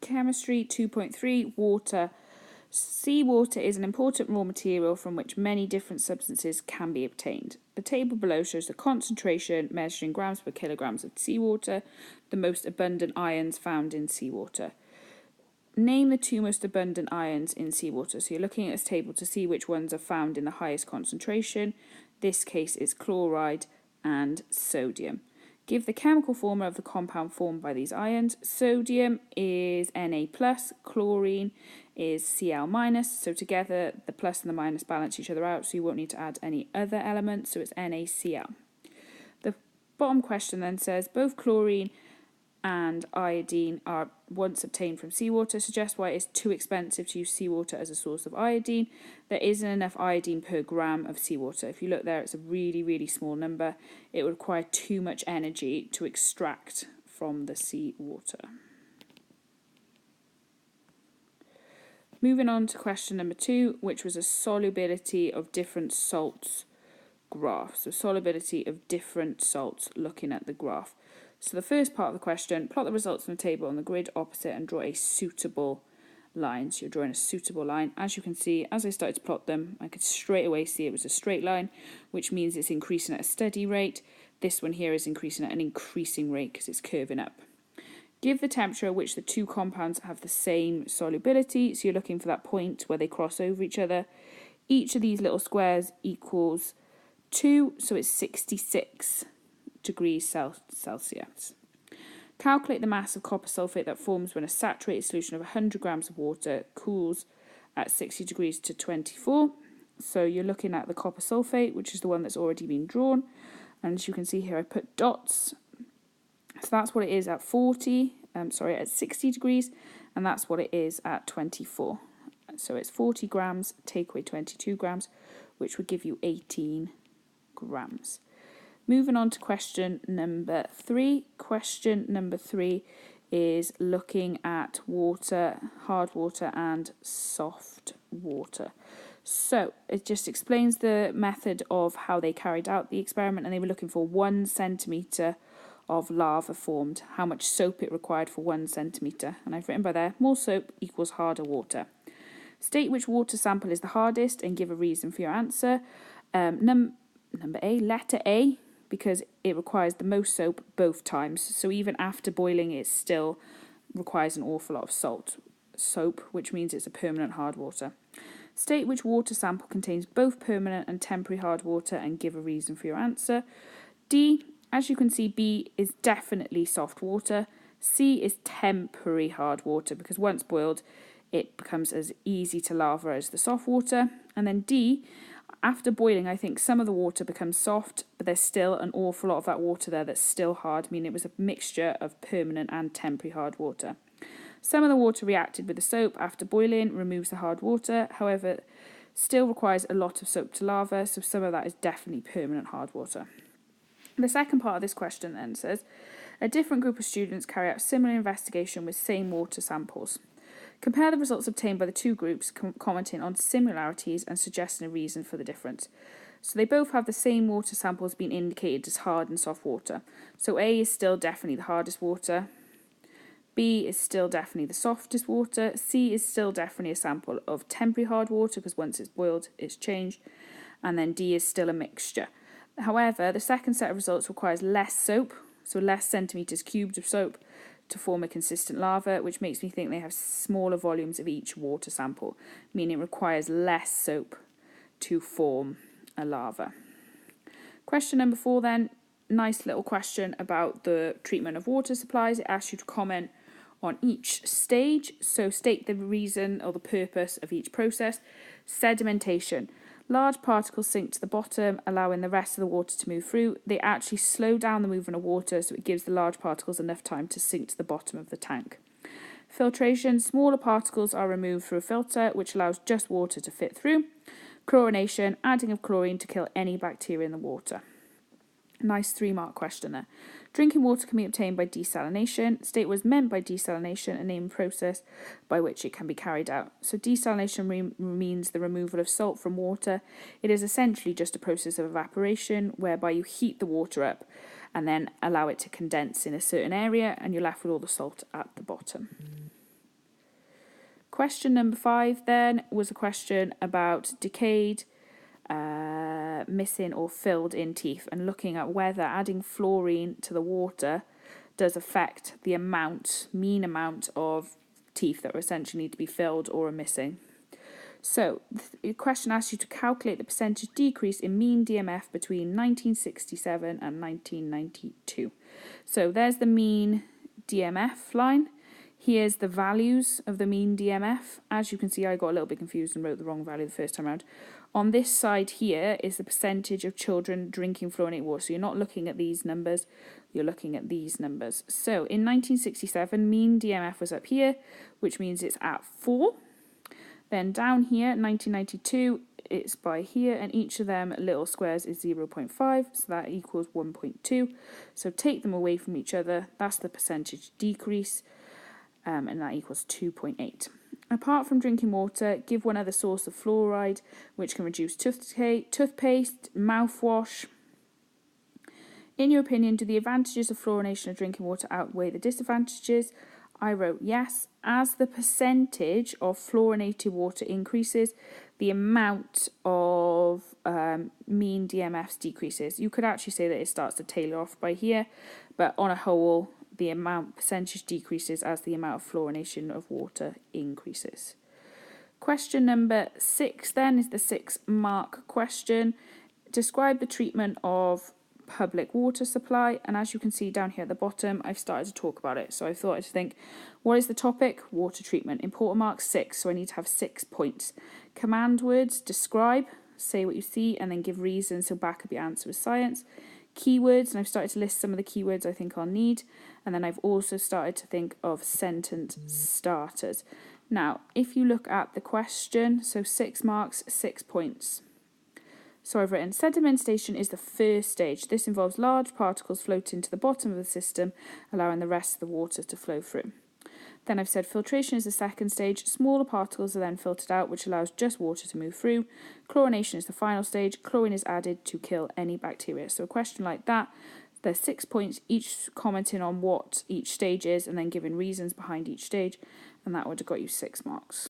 Chemistry 2.3, water. Seawater is an important raw material from which many different substances can be obtained. The table below shows the concentration measured in grams per kilograms of seawater, the most abundant ions found in seawater. Name the two most abundant ions in seawater. So you're looking at this table to see which ones are found in the highest concentration. This case is chloride and sodium. Give the chemical formula of the compound formed by these ions. Sodium is Na+, chlorine is Cl-, so together the plus and the minus balance each other out, so you won't need to add any other elements, so it's NaCl. The bottom question then says, both chlorine and iodine are once obtained from seawater. Suggest why it is too expensive to use seawater as a source of iodine. There isn't enough iodine per gram of seawater. If you look there, it's a really, really small number. It would require too much energy to extract from the seawater. Moving on to question number 2, which was a solubility of different salts graph. So solubility of different salts, looking at the graph. So the first part of the question, plot the results from the table on the grid opposite and draw a suitable line. So you're drawing a suitable line. As you can see, as I started to plot them, I could straight away see it was a straight line, which means it's increasing at a steady rate. This one here is increasing at an increasing rate because it's curving up. Give the temperature at which the two compounds have the same solubility. So you're looking for that point where they cross over each other. Each of these little squares equals 2, so it's 66 degrees Celsius. Calculate the mass of copper sulfate that forms when a saturated solution of 100 grams of water cools at 60 degrees to 24. So you're looking at the copper sulfate, which is the one that's already been drawn. And as you can see here, I put dots. So that's what it is at 60 degrees, and that's what it is at 24. So it's 40 grams, take away 22 grams, which would give you 18 grams. Moving on to question number 3. Question number 3 is looking at water, hard water and soft water. So it just explains the method of how they carried out the experiment, and they were looking for 1 centimetre of lava formed, how much soap it required for 1 centimetre. And I've written by there, more soap equals harder water. State which water sample is the hardest and give a reason for your answer. Number A, letter A, because it requires the most soap both times. So even after boiling, it still requires an awful lot of soap, which means it's a permanent hard water. State which water sample contains both permanent and temporary hard water and give a reason for your answer. D, as you can see, B is definitely soft water. C is temporary hard water because once boiled, it becomes as easy to lava as the soft water. And then D, after boiling, I think some of the water becomes soft, but there's still an awful lot of that water there that's still hard, meaning it was a mixture of permanent and temporary hard water. Some of the water reacted with the soap after boiling, removes the hard water, however, still requires a lot of soap to lava, so some of that is definitely permanent hard water. The second part of this question then says, a different group of students carry out similar investigation with same water samples. Compare the results obtained by the two groups, commenting on similarities and suggesting a reason for the difference. So they both have the same water samples being indicated as hard and soft water. So A is still definitely the hardest water. B is still definitely the softest water. C is still definitely a sample of temporary hard water because once it's boiled, it's changed. And then D is still a mixture. However, the second set of results requires less soap, so less centimetres cubed of soap to form a consistent lava, which makes me think they have smaller volumes of each water sample, meaning it requires less soap to form a lava. Question number 4 then, nice little question about the treatment of water supplies. It asks you to comment on each stage, so state the reason or the purpose of each process. Sedimentation. Large particles sink to the bottom, allowing the rest of the water to move through. They actually slow down the movement of water, so it gives the large particles enough time to sink to the bottom of the tank. Filtration. Smaller particles are removed through a filter, which allows just water to fit through. Chlorination. Adding of chlorine to kill any bacteria in the water. Nice 3-mark question there. Drinking water can be obtained by desalination. State what is meant by desalination and name the process by which it can be carried out. So desalination means the removal of salt from water. It is essentially just a process of evaporation whereby you heat the water up and then allow it to condense in a certain area and you're left with all the salt at the bottom. Question number 5 then was a question about decayed, missing or filled in teeth, and looking at whether adding fluorine to the water does affect the mean amount of teeth that essentially need to be filled or are missing. So the question asks you to calculate the percentage decrease in mean DMF between 1967 and 1992. So there's the mean DMF line. Here's the values of the mean DMF. As you can see, I got a little bit confused and wrote the wrong value the first time around. On this side here is the percentage of children drinking fluoridated water. So you're not looking at these numbers, you're looking at these numbers. So in 1967, mean DMF was up here, which means it's at 4. Then down here, 1992, it's by here, and each of them little squares is 0.5, so that equals 1.2. So take them away from each other, that's the percentage decrease, and that equals 2.8. Apart from drinking water, give one other source of fluoride, which can reduce tooth decay, toothpaste, mouthwash. In your opinion, do the advantages of fluorination of drinking water outweigh the disadvantages? I wrote yes. As the percentage of fluorinated water increases, the amount of mean DMFs decreases. You could actually say that it starts to tailor off by here, but on a whole, the percentage decreases as the amount of fluorination of water increases. Question number 6 then is the 6-mark question. Describe the treatment of public water supply, and as you can see down here at the bottom, I've started to talk about it. So I thought I'd think, what is the topic? Water treatment. Important mark 6, so I need to have 6 points. Command words: describe, say what you see, and then give reasons, so back up your answer with science. Keywords, and I've started to list some of the keywords I think I'll need, and then I've also started to think of sentence starters. Now, if you look at the question, so 6 marks, 6 points. So I've written, sedimentation is the first stage. This involves large particles floating to the bottom of the system, allowing the rest of the water to flow through. Then I've said filtration is the second stage. Smaller particles are then filtered out, which allows just water to move through. Chlorination is the final stage. Chlorine is added to kill any bacteria. So a question like that, there's 6 points, each commenting on what each stage is and then giving reasons behind each stage, and that would have got you 6 marks.